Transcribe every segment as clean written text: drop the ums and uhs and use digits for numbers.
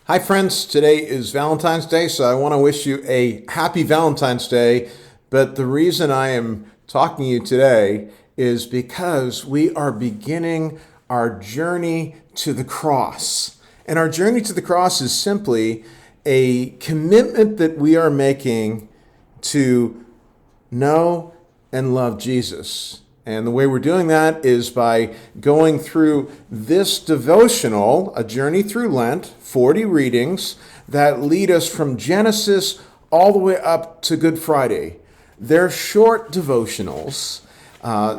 Hi, friends. Today is Valentine's Day, so I want to wish you a happy Valentine's Day. But the reason I am talking to you today is because we are beginning our journey to the cross. And our journey to the cross is simply a commitment that we are making to know and love Jesus. And the way we're doing that is by going through this devotional, a journey through Lent, 40 readings that lead us from Genesis all the way up to Good Friday. They're short devotionals.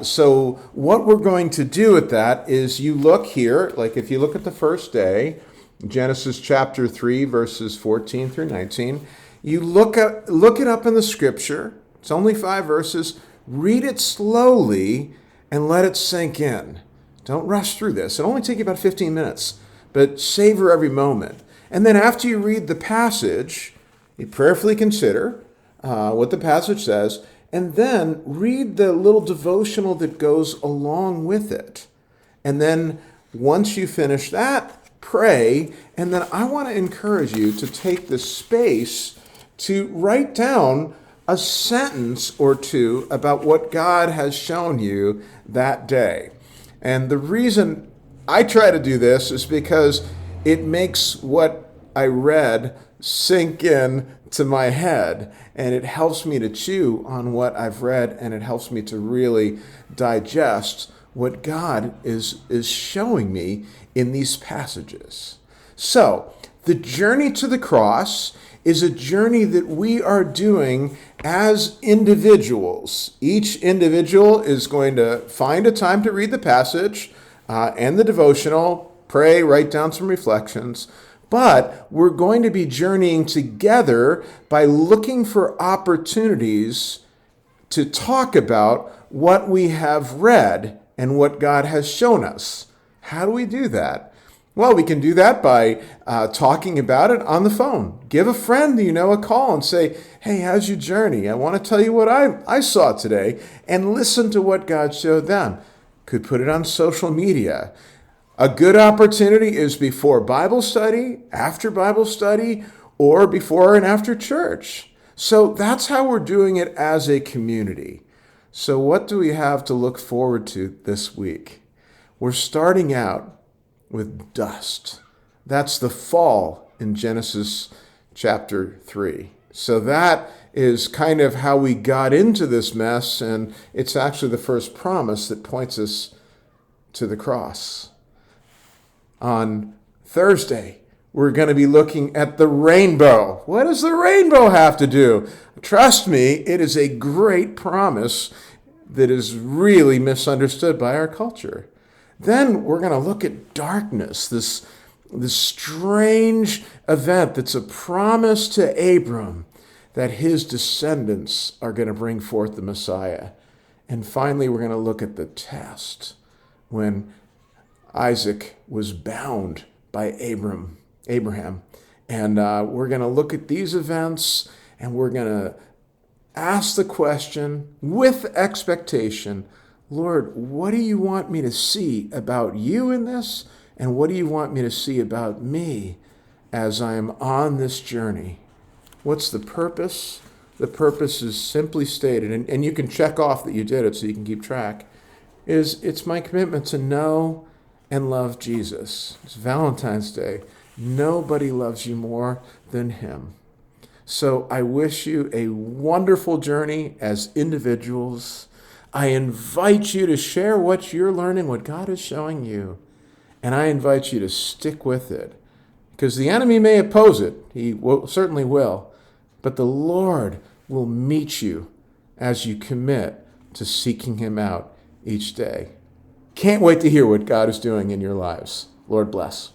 So what we're going to do with that is you look here, like if you look at the first day, Genesis chapter 3, verses 14 through 19, you look it up in the scripture. It's only 5 verses. Read it slowly and let it sink in. Don't rush through this. It'll only take you about 15 minutes, but savor every moment. And then after you read the passage, you prayerfully consider what the passage says, and then read the little devotional that goes along with it. And then once you finish that, pray. And then I want to encourage you to take the space to write down a sentence or two about what God has shown you that day. And the reason I try to do this is because it makes what I read sink in to my head, and it helps me to chew on what I've read, and it helps me to really digest what God is showing me in these passages. So, the journey to the cross is a journey that we are doing as individuals. Each individual is going to find a time to read the passage and the devotional, pray, write down some reflections. But we're going to be journeying together by looking for opportunities to talk about what we have read and what God has shown us. How do we do that? Well, we can do that by talking about it on the phone. Give a friend a call and say, hey, how's your journey? I want to tell you what I saw today, and listen to what God showed them. Could put it on social media. A good opportunity is before Bible study, after Bible study, or before and after church. So that's how we're doing it as a community. So what do we have to look forward to this week? We're starting out with dust. That's the fall in Genesis chapter 3. So that is kind of how we got into this mess, and it's actually the first promise that points us to the cross. On Thursday, we're going to be looking at the rainbow. What does the rainbow have to do? Trust me, it is a great promise that is really misunderstood by our culture. Then we're going to look at darkness, this strange event that's a promise to Abram that his descendants are going to bring forth the Messiah. And finally, we're going to look at the test when Isaac was bound by Abraham. And we're going to look at these events, and we're going to ask the question with expectation, Lord, what do you want me to see about you in this? And what do you want me to see about me as I am on this journey? What's the purpose? The purpose is simply stated, and you can check off that you did it so you can keep track, it's my commitment to know and love Jesus. It's Valentine's Day. Nobody loves you more than him. So I wish you a wonderful journey as individuals. I invite you to share what you're learning, what God is showing you. And I invite you to stick with it. Because the enemy may oppose it. Certainly will. But the Lord will meet you as you commit to seeking him out each day. Can't wait to hear what God is doing in your lives. Lord bless.